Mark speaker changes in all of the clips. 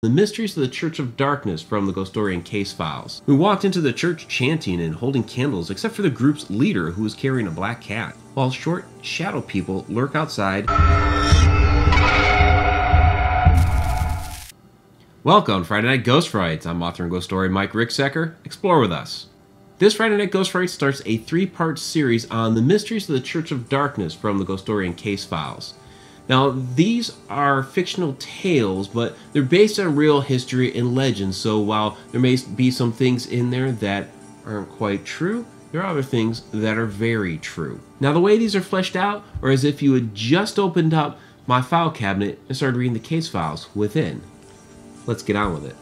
Speaker 1: The Mysteries of the Church of Darkness from the Ghostorian case files. We walked into the church chanting and holding candles except for the group's leader who was carrying a black cat, while short shadow people lurk outside. Welcome to Friday Night Ghost Frights. I'm author and Ghostorian Mike Ricksecker. Explore with us. This Friday Night Ghost Frights starts a three-part series on the Mysteries of the Church of Darkness from the Ghostorian case files. Now, these are fictional tales, but they're based on real history and legends, so while there may be some things in there that aren't quite true, there are other things that are very true. Now, the way these are fleshed out are as if you had just opened up my file cabinet and started reading the case files within. Let's get on with it.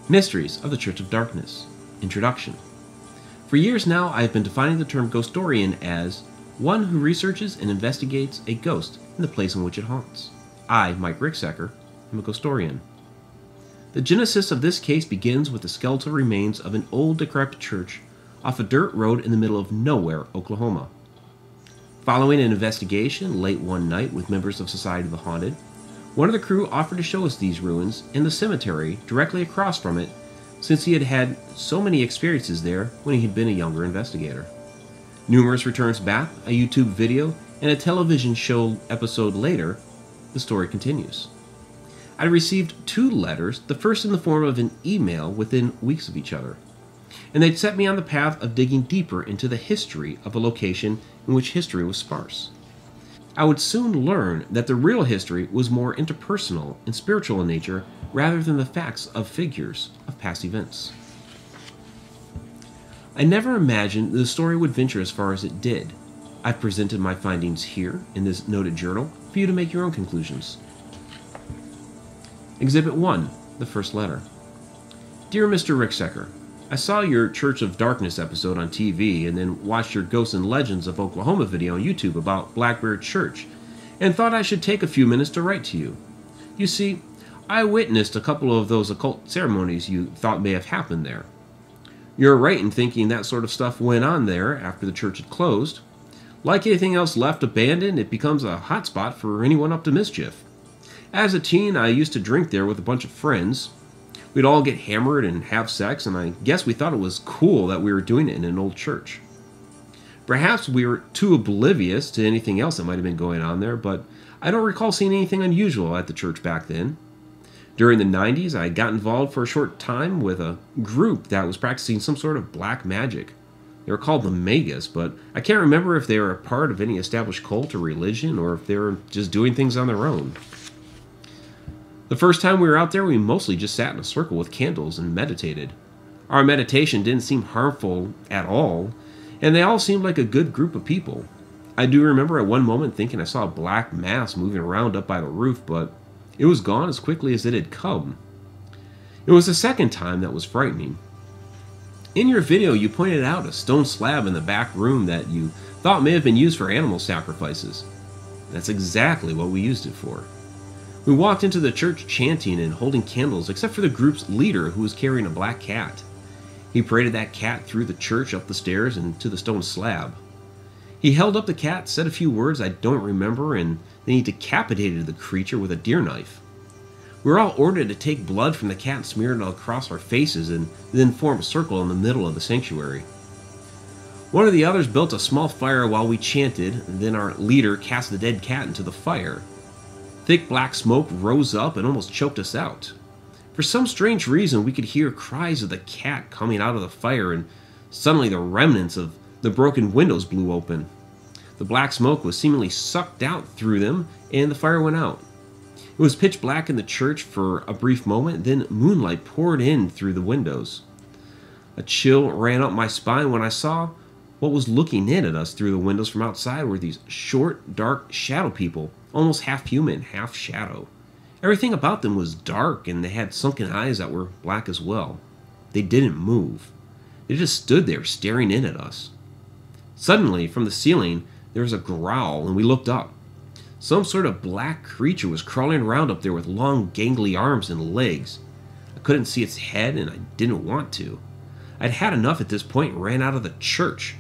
Speaker 1: Mysteries of the Church of Darkness. Introduction. For years now, I have been defining the term Ghostorian as one who researches and investigates a ghost in the place in which it haunts. I, Mike Ricksecker, am a Ghostorian. The genesis of this case begins with the skeletal remains of an old decrepit church off a dirt road in the middle of nowhere, Oklahoma. Following an investigation late one night with members of Society of the Haunted, one of the crew offered to show us these ruins in the cemetery directly across from it, since he had had so many experiences there when he had been a younger investigator. Numerous returns back, a YouTube video, and a television show episode later, the story continues. I received 2 letters, the first in the form of an email within weeks of each other, and they'd set me on the path of digging deeper into the history of a location in which history was sparse. I would soon learn that the real history was more interpersonal and spiritual in nature rather than the facts of figures of past events. I never imagined the story would venture as far as it did. I've presented my findings here in this noted journal for you to make your own conclusions. Exhibit 1, the first letter. Dear Mr. Ricksecker, I saw your Church of Darkness episode on TV and then watched your Ghosts and Legends of Oklahoma video on YouTube about Blackbear Church and thought I should take a few minutes to write to you. You see, I witnessed a couple of those occult ceremonies you thought may have happened there. You're right in thinking that sort of stuff went on there after the church had closed. Like anything else left abandoned, it becomes a hotspot for anyone up to mischief. As a teen, I used to drink there with a bunch of friends. We'd all get hammered and have sex, and I guess we thought it was cool that we were doing it in an old church. Perhaps we were too oblivious to anything else that might have been going on there, but I don't recall seeing anything unusual at the church back then. During the 90s, I got involved for a short time with a group that was practicing some sort of black magic. They were called the Magus, but I can't remember if they were a part of any established cult or religion or if they were just doing things on their own. The first time we were out there, we mostly just sat in a circle with candles and meditated. Our meditation didn't seem harmful at all, and they all seemed like a good group of people. I do remember at one moment thinking I saw a black mass moving around up by the roof, but it was gone as quickly as it had come. It was the second time that was frightening. In your video, you pointed out a stone slab in the back room that you thought may have been used for animal sacrifices. That's exactly what we used it for. We walked into the church chanting and holding candles except for the group's leader who was carrying a black cat. He paraded that cat through the church, up the stairs, and to the stone slab. He held up the cat, said a few words I don't remember, and then he decapitated the creature with a deer knife. We were all ordered to take blood from the cat and smear it across our faces and then form a circle in the middle of the sanctuary. One of the others built a small fire while we chanted, and then our leader cast the dead cat into the fire. Thick black smoke rose up and almost choked us out. For some strange reason, we could hear cries of the cat coming out of the fire, and suddenly the remnants of the broken windows blew open. The black smoke was seemingly sucked out through them, and the fire went out. It was pitch black in the church for a brief moment, then moonlight poured in through the windows. A chill ran up my spine when I saw what was looking in at us through the windows from outside were these short, dark shadow people, almost half human, half shadow. Everything about them was dark, and they had sunken eyes that were black as well. They didn't move. They just stood there staring in at us. Suddenly, from the ceiling, there was a growl, and we looked up. Some sort of black creature was crawling around up there with long, gangly arms and legs. I couldn't see its head, and I didn't want to. I'd had enough at this point and ran out of the church.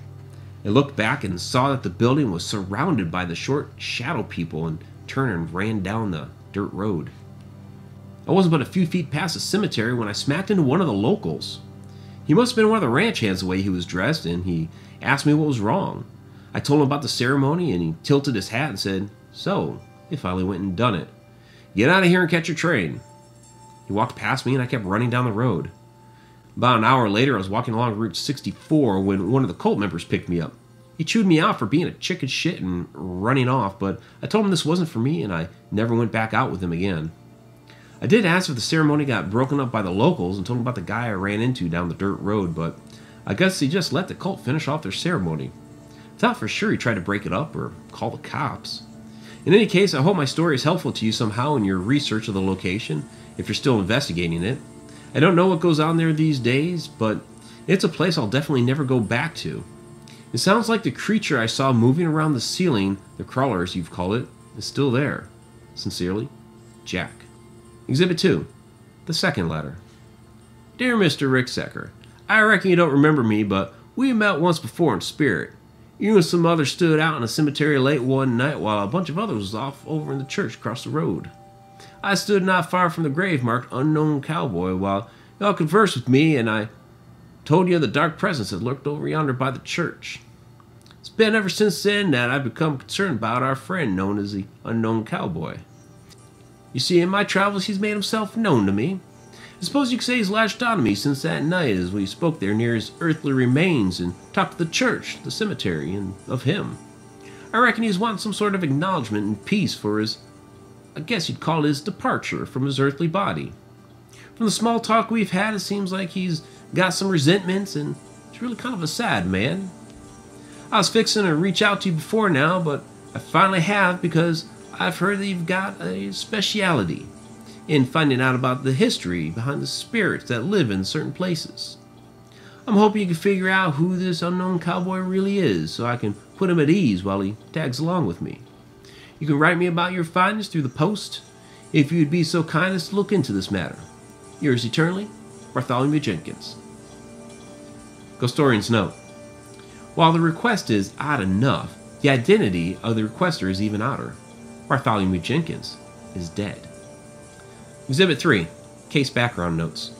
Speaker 1: I looked back and saw that the building was surrounded by the short shadow people and turned and ran down the dirt road. I wasn't but a few feet past the cemetery when I smacked into one of the locals. He must have been one of the ranch hands the way he was dressed, and he asked me what was wrong. I told him about the ceremony, and he tilted his hat and said, "So, you finally went and done it. Get out of here and catch your train." He walked past me, and I kept running down the road. About an hour later, I was walking along Route 64 when one of the cult members picked me up. He chewed me out for being a chicken shit and running off, but I told him this wasn't for me, and I never went back out with him again. I did ask if the ceremony got broken up by the locals and told him about the guy I ran into down the dirt road, but I guess he just let the cult finish off their ceremony. I thought for sure he tried to break it up or call the cops. In any case, I hope my story is helpful to you somehow in your research of the location, if you're still investigating it. I don't know what goes on there these days, but it's a place I'll definitely never go back to. It sounds like the creature I saw moving around the ceiling, the crawler as you've called it, is still there. Sincerely, Jack. Exhibit 2. The second letter. Dear Mr. Ricksecker, I reckon you don't remember me, but we met once before in spirit. You and some others stood out in a cemetery late one night while a bunch of others was off over in the church across the road. I stood not far from the grave marked Unknown Cowboy while y'all conversed with me, and I told you the dark presence that lurked over yonder by the church. It's been ever since then that I've become concerned about our friend known as the Unknown Cowboy. You see, in my travels, he's made himself known to me. I suppose you could say he's latched on to me since that night as we spoke there near his earthly remains and talked to the church, the cemetery, and of him. I reckon he's wanting some sort of acknowledgement and peace for his, I guess you'd call it his departure from his earthly body. From the small talk we've had, it seems like he's got some resentments and he's really kind of a sad man. I was fixing to reach out to you before now, but I finally have because I've heard that you've got a speciality in finding out about the history behind the spirits that live in certain places. I'm hoping you can figure out who this Unknown Cowboy really is so I can put him at ease while he tags along with me. You can write me about your findings through the post if you'd be so kind as to look into this matter. Yours eternally, Bartholomew Jenkins. Ghostorian's note. While the request is odd enough, the identity of the requester is even odder. Bartholomew Jenkins is dead. Exhibit 3. Case background notes.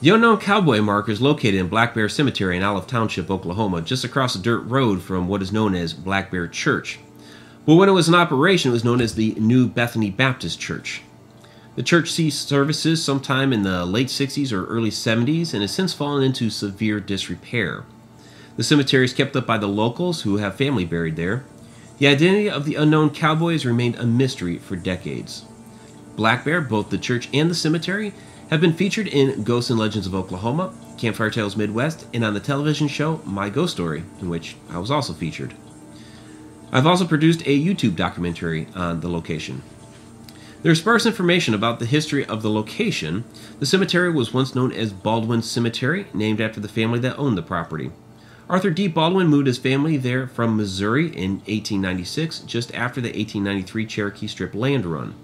Speaker 1: The Unknown Cowboy marker is located in Black Bear Cemetery in Olive Township, Oklahoma, just across the dirt road from what is known as Black Bear Church. But when it was in operation, it was known as the New Bethany Baptist Church. The church ceased services sometime in the late 60s or early 70s and has since fallen into severe disrepair. The cemetery is kept up by the locals who have family buried there. The identity of the Unknown Cowboy has remained a mystery for decades. Black Bear, both the church and the cemetery, have been featured in Ghosts and Legends of Oklahoma, Campfire Tales Midwest, and on the television show My Ghost Story, in which I was also featured. I've also produced a YouTube documentary on the location. There's sparse information about the history of the location. The cemetery was once known as Baldwin Cemetery, named after the family that owned the property. Arthur D. Baldwin moved his family there from Missouri in 1896, just after the 1893 Cherokee Strip land run.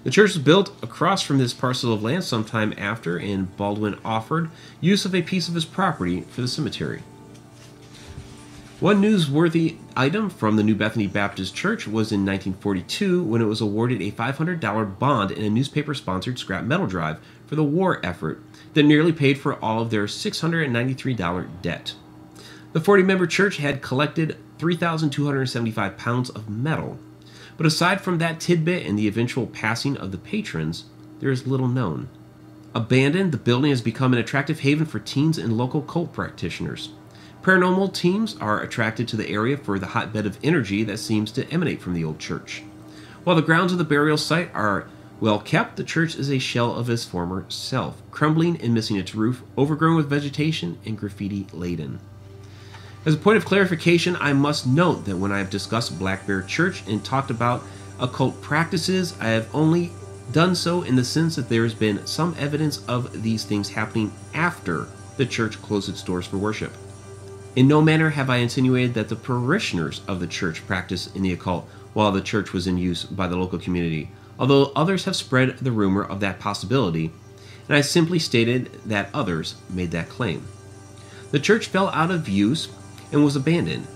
Speaker 1: The church was built across from this parcel of land sometime after, and Baldwin offered use of a piece of his property for the cemetery. One newsworthy item from the New Bethany Baptist Church was in 1942 when it was awarded a $500 bond in a newspaper-sponsored scrap metal drive for the war effort that nearly paid for all of their $693 debt. The 40-member church had collected 3,275 pounds of metal. But aside from that tidbit and the eventual passing of the patrons, there is little known. Abandoned, the building has become an attractive haven for teens and local cult practitioners. Paranormal teams are attracted to the area for the hotbed of energy that seems to emanate from the old church. While the grounds of the burial site are well kept, the church is a shell of its former self, crumbling and missing its roof, overgrown with vegetation and graffiti laden. As a point of clarification, I must note that when I have discussed Black Bear Church and talked about occult practices, I have only done so in the sense that there has been some evidence of these things happening after the church closed its doors for worship. In no manner have I insinuated that the parishioners of the church practiced in the occult while the church was in use by the local community, although others have spread the rumor of that possibility, and I simply stated that others made that claim. The church fell out of use and was abandoned,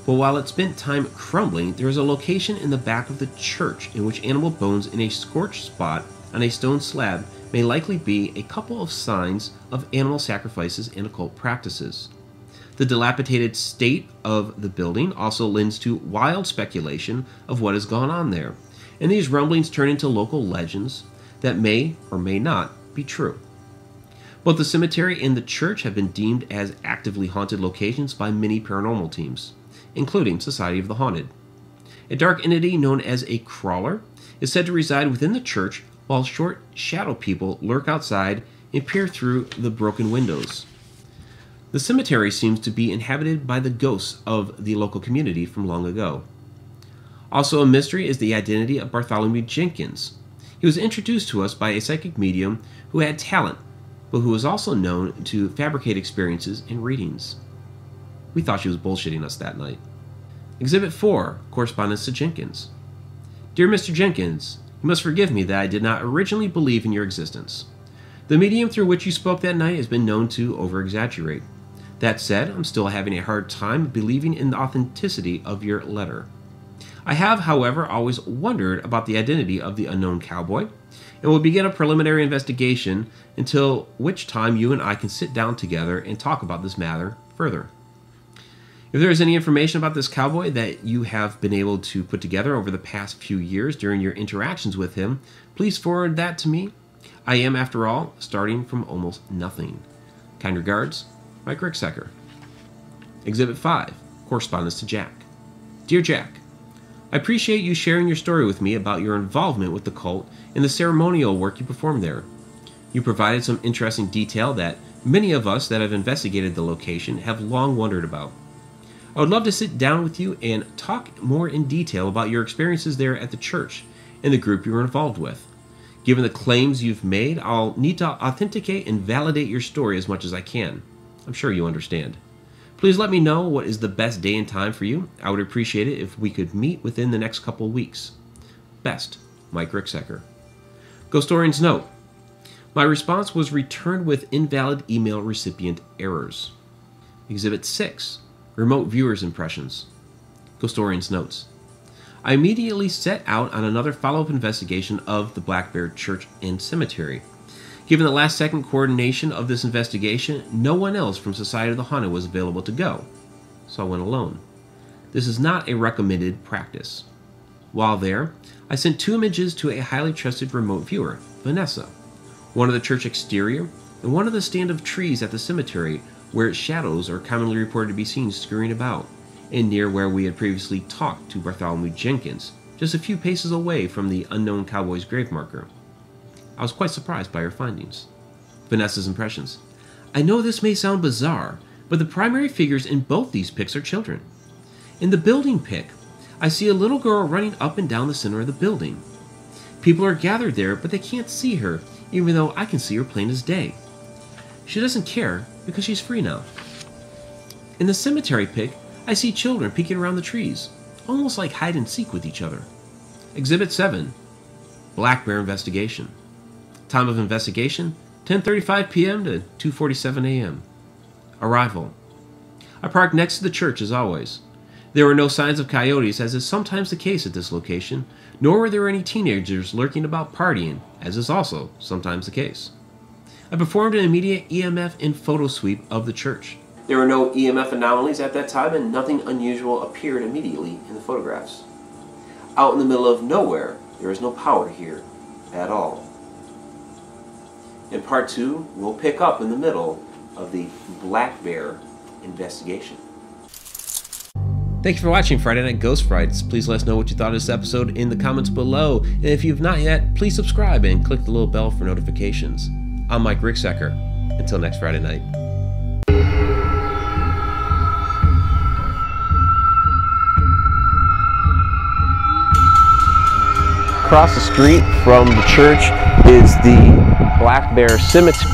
Speaker 1: but while it spent time crumbling, there is a location in the back of the church in which animal bones in a scorched spot on a stone slab may likely be a couple of signs of animal sacrifices and occult practices. The dilapidated state of the building also lends to wild speculation of what has gone on there, and these rumblings turn into local legends that may or may not be true. Both the cemetery and the church have been deemed as actively haunted locations by many paranormal teams, including Society of the Haunted. A dark entity known as a crawler is said to reside within the church, while short shadow people lurk outside and peer through the broken windows. The cemetery seems to be inhabited by the ghosts of the local community from long ago. Also a mystery is the identity of Bartholomew Jenkins. He was introduced to us by a psychic medium who had talent, but who was also known to fabricate experiences and readings. We thought she was bullshitting us that night. Exhibit 4, Correspondence to Jenkins. Dear Mr. Jenkins, you must forgive me that I did not originally believe in your existence. The medium through which you spoke that night has been known to over-exaggerate. That said, I'm still having a hard time believing in the authenticity of your letter. I have, however, always wondered about the identity of the unknown cowboy, and will begin a preliminary investigation until which time you and I can sit down together and talk about this matter further. If there is any information about this cowboy that you have been able to put together over the past few years during your interactions with him, please forward that to me. I am, after all, starting from almost nothing. Kind regards, Mike Ricksecker. Exhibit 5, Correspondence to Jack. Dear Jack, I appreciate you sharing your story with me about your involvement with the cult and the ceremonial work you performed there. You provided some interesting detail that many of us that have investigated the location have long wondered about. I would love to sit down with you and talk more in detail about your experiences there at the church and the group you were involved with. Given the claims you've made, I'll need to authenticate and validate your story as much as I can. I'm sure you understand. Please let me know what is the best day and time for you. I would appreciate it if we could meet within the next couple of weeks. Best, Mike Ricksecker. Ghostorian's note. My response was returned with invalid email recipient errors. Exhibit 6. Remote viewers' impressions. Ghostorian's notes. I immediately set out on another follow-up investigation of the Black Bear Church and Cemetery. Given the last-second coordination of this investigation, no one else from Society of the Haunted was available to go, so I went alone. This is not a recommended practice. While there, I sent 2 images to a highly trusted remote viewer, Vanessa, one of the church exterior and one of the stand of trees at the cemetery where shadows are commonly reported to be seen scurrying about, and near where we had previously talked to Bartholomew Jenkins, just a few paces away from the unknown cowboy's grave marker. I was quite surprised by her findings. Vanessa's impressions. I know this may sound bizarre, but the primary figures in both these pics are children. In the building pic, I see a little girl running up and down the center of the building. People are gathered there, but they can't see her, even though I can see her plain as day. She doesn't care because she's free now. In the cemetery pic, I see children peeking around the trees, almost like hide and seek with each other. Exhibit 7. Black Bear Investigation. Time of investigation, 10:35 p.m. to 2:47 a.m. Arrival. I parked next to the church as always. There were no signs of coyotes, as is sometimes the case at this location, nor were there any teenagers lurking about partying, as is also sometimes the case. I performed an immediate EMF and photo sweep of the church. There were no EMF anomalies at that time, and nothing unusual appeared immediately in the photographs. Out in the middle of nowhere, there is no power here at all. In part 2, we'll pick up in the middle of the Black Bear investigation. Thank you for watching Friday Night Ghost Frights. Please let us know what you thought of this episode in the comments below. And if you've not yet, please subscribe and click the little bell for notifications. I'm Mike Ricksecker. Until next Friday night. Across the street from the church is the Black Bear Cemetery.